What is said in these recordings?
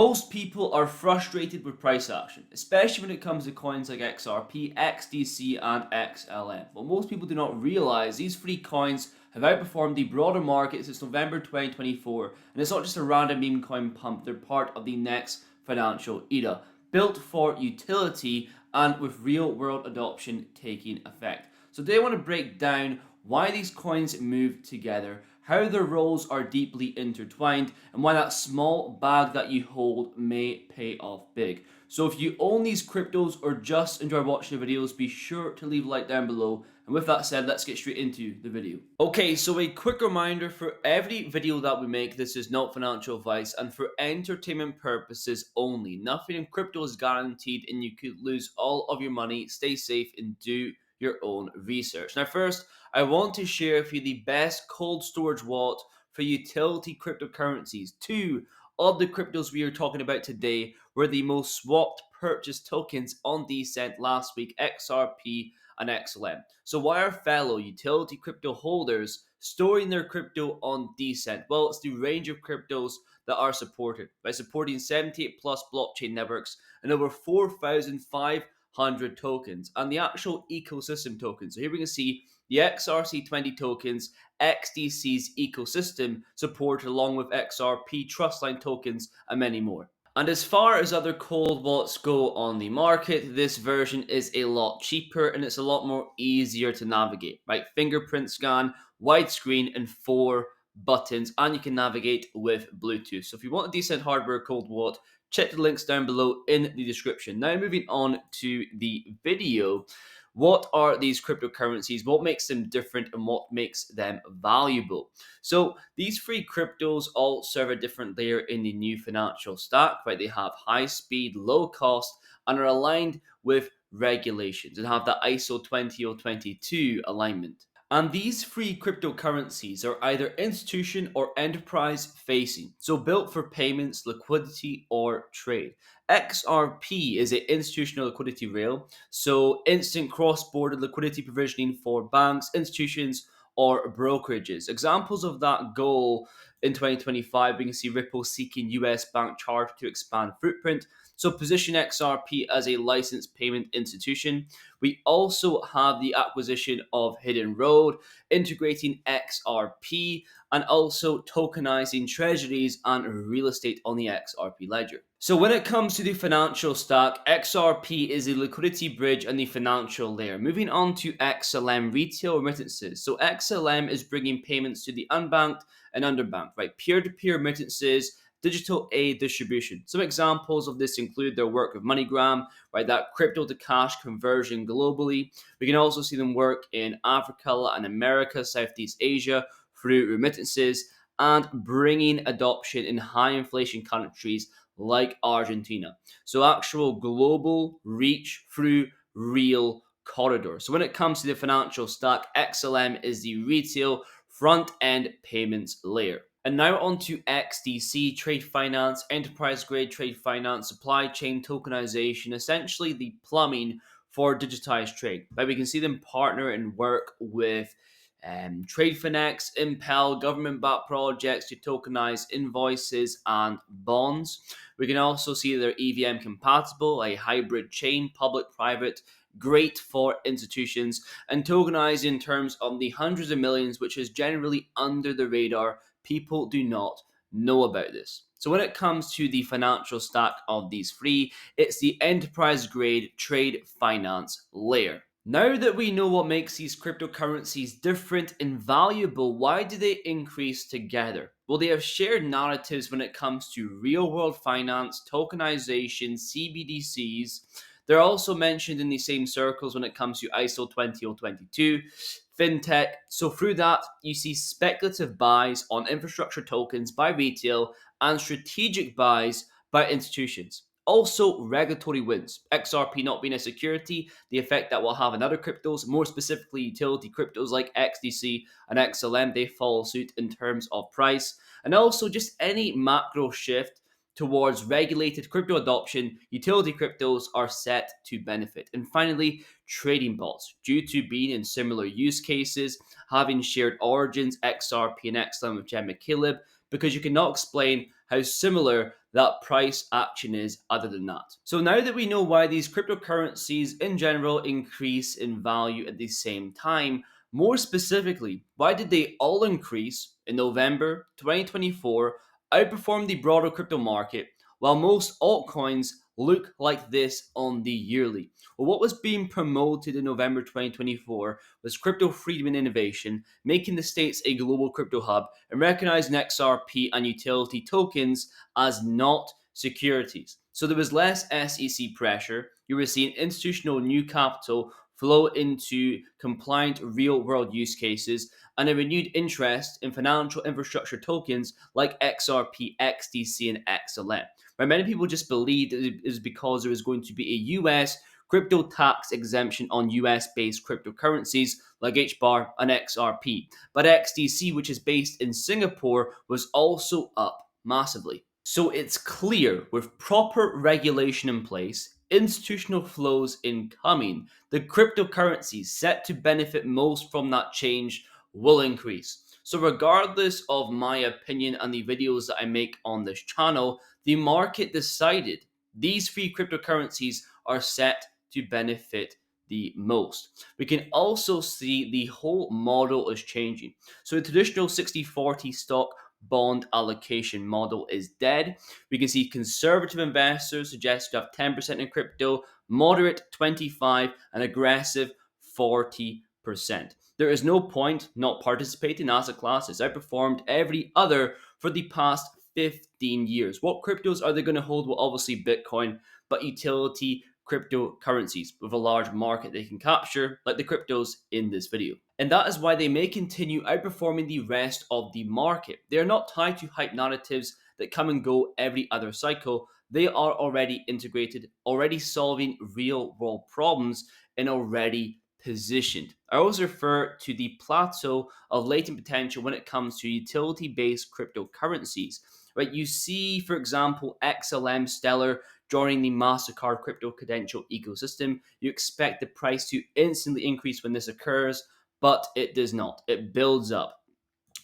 Most people are frustrated with price action, especially when it comes to coins like XRP, XDC, and XLM. What most people do not realize, these three coins have outperformed the broader market since November 2024, and it's not just a random meme coin pump, they're part of the next financial era, built for utility and with real world adoption taking effect. So today I want to break down why these coins move together, how their roles are deeply intertwined, and why that small bag that you hold may pay off big. So if you own these cryptos or just enjoy watching the videos, be sure to leave a like down below. And with that said, let's get straight into the video. Okay, so a quick reminder, for every video that we make, this is not financial advice and for entertainment purposes only. Nothing in crypto is guaranteed and you could lose all of your money. Stay safe and do your own research. Now first, I want to share with you the best cold storage wallet for utility cryptocurrencies. Two of the cryptos we are talking about today were the most swapped purchase tokens on Decent last week, XRP and XLM. So why are fellow utility crypto holders storing their crypto on Decent? Well, it's the range of cryptos that are supported by supporting 78 plus blockchain networks and over 4,500 tokens and the actual ecosystem tokens. So here we can see the XRC20 tokens, XDC's ecosystem supported along with XRP Trustline tokens and many more. And as far as other cold wallets go on the market, this version is a lot cheaper and it's a lot more easier to navigate, right? Fingerprint scan, widescreen, and 4 buttons, and you can navigate with Bluetooth. So if you want a decent hardware cold wallet, check the links down below in the description. Now moving on to the video. What are these cryptocurrencies? What makes them different and what makes them valuable? So these three cryptos all serve a different layer in the new financial stack, right? They have high speed, low cost, and are aligned with regulations and have the ISO 20022 alignment. And these three cryptocurrencies are either institution or enterprise facing, so built for payments, liquidity, or trade. XRP is an institutional liquidity rail, so instant cross-border liquidity provisioning for banks, institutions, or brokerages. Examples of that goal in 2025, we can see Ripple seeking US bank charter to expand footprint. So position XRP as a licensed payment institution. We also have the acquisition of Hidden Road, integrating XRP, and also tokenizing treasuries and real estate on the XRP ledger. So when it comes to the financial stack, XRP is a liquidity bridge and the financial layer. Moving on to XLM, retail remittances. So XLM is bringing payments to the unbanked and underbanked, right? Peer-to-peer remittances, digital aid distribution. Some examples of this include their work with MoneyGram, right, that crypto to cash conversion globally. We can also see them work in Africa, Latin America, Southeast Asia through remittances and bringing adoption in high inflation countries like Argentina. So actual global reach through real corridors. So when it comes to the financial stack, XLM is the retail front end payments layer. And now on to XDC, trade finance, enterprise grade trade finance, supply chain tokenization, essentially the plumbing for digitized trade. But we can see them partner and work with TradeFinex, Impel, government-backed projects to tokenize invoices and bonds. We can also see they're EVM compatible, a hybrid chain, public-private, great for institutions, and tokenized in terms of the hundreds of millions, which is generally under the radar. People do not know about this. So when it comes to the financial stack of these three, it's the enterprise grade trade finance layer. Now that we know what makes these cryptocurrencies different and valuable, why do they increase together? Well, they have shared narratives when it comes to real world finance, tokenization, CBDCs. They're also mentioned in the same circles when it comes to ISO 20022, fintech. So through that, you see speculative buys on infrastructure tokens by retail and strategic buys by institutions. Also, regulatory wins. XRP not being a security, the effect that will have on other cryptos, more specifically utility cryptos like XDC and XLM, they follow suit in terms of price. And also just any macro shift towards regulated crypto adoption, utility cryptos are set to benefit. And finally, trading bots. Due to being in similar use cases, having shared origins, XRP and XLM with Jen McKillib, because you cannot explain how similar that price action is other than that. So now that we know why these cryptocurrencies in general increase in value at the same time, more specifically, why did they all increase in November 2024, outperform the broader crypto market, while most altcoins look like this on the yearly? Well, what was being promoted in November 2024 was crypto freedom and innovation, making the States a global crypto hub, and recognizing XRP and utility tokens as not securities. So there was less SEC pressure. You were seeing institutional new capital flow into compliant real world use cases, and a renewed interest in financial infrastructure tokens like XRP, XDC, and XLM. Right, many people just believed it is because there was going to be a US crypto tax exemption on US based cryptocurrencies like HBAR and XRP. But XDC, which is based in Singapore, was also up massively. So it's clear with proper regulation in place, institutional flows incoming, the cryptocurrencies set to benefit most from that change will increase. So, regardless of my opinion and the videos that I make on this channel, the market decided these three cryptocurrencies are set to benefit the most. We can also see the whole model is changing. So, the traditional 60-40 stock bond allocation model is dead. We can see conservative investors suggest to have 10% in crypto, moderate 25%, and aggressive 40%. There is no point not participating in asset class. It's outperformed every other for the past 15 years. What cryptos are they going to hold? Well, obviously Bitcoin, but utility cryptocurrencies with a large market they can capture, like the cryptos in this video. And that is why they may continue outperforming the rest of the market. They are not tied to hype narratives that come and go every other cycle. They are already integrated, already solving real world problems, and already positioned. I always refer to the plateau of latent potential when it comes to utility based cryptocurrencies. Right, you see, for example, XLM Stellar joining the MasterCard crypto credential ecosystem. You expect the price to instantly increase when this occurs, but it does not. It builds up.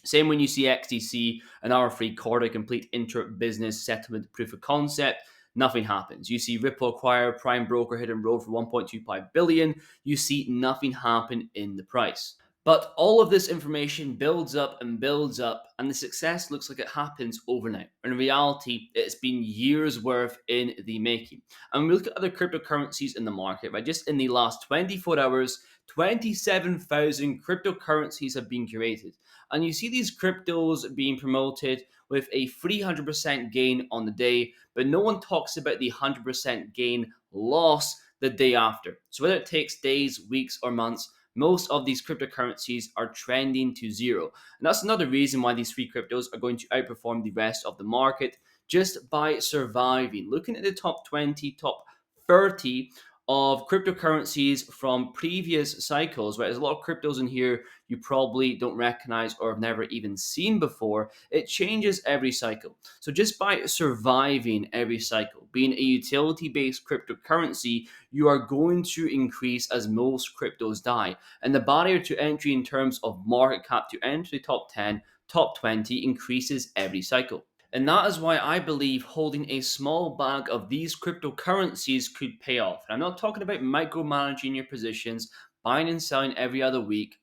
Same when you see XDC, an hour-free core to complete inter-business settlement proof of concept. Nothing happens. You see Ripple acquire Prime Broker hit and roll for 1.25 billion. You see nothing happen in the price. But all of this information builds up and builds up, and the success looks like it happens overnight. In reality, it's been years worth in the making. And when we look at other cryptocurrencies in the market, right, just in the last 24 hours, 27,000 cryptocurrencies have been created. And you see these cryptos being promoted with a 300% gain on the day, but no one talks about the 100% gain loss the day after. So whether it takes days, weeks, or months, most of these cryptocurrencies are trending to zero. And that's another reason why these three cryptos are going to outperform the rest of the market just by surviving. Looking at the top 20, top 30 of cryptocurrencies from previous cycles, right? There's a lot of cryptos in here you probably don't recognize or have never even seen before. It changes every cycle. So just by surviving every cycle, being a utility-based cryptocurrency, you are going to increase as most cryptos die. And the barrier to entry in terms of market cap to enter the top 10, top 20 increases every cycle. And that is why I believe holding a small bag of these cryptocurrencies could pay off. And I'm not talking about micromanaging your positions, buying and selling every other week,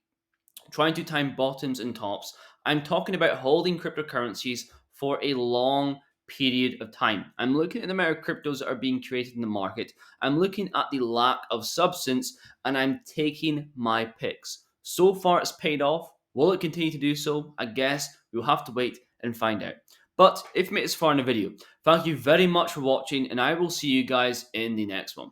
trying to time bottoms and tops. I'm talking about holding cryptocurrencies for a long period of time. I'm looking at the amount of cryptos that are being created in the market. I'm looking at the lack of substance, and I'm taking my picks. So far, it's paid off. Will it continue to do so? I guess we'll have to wait and find out. But if you made this far in the video, thank you very much for watching, and I will see you guys in the next one.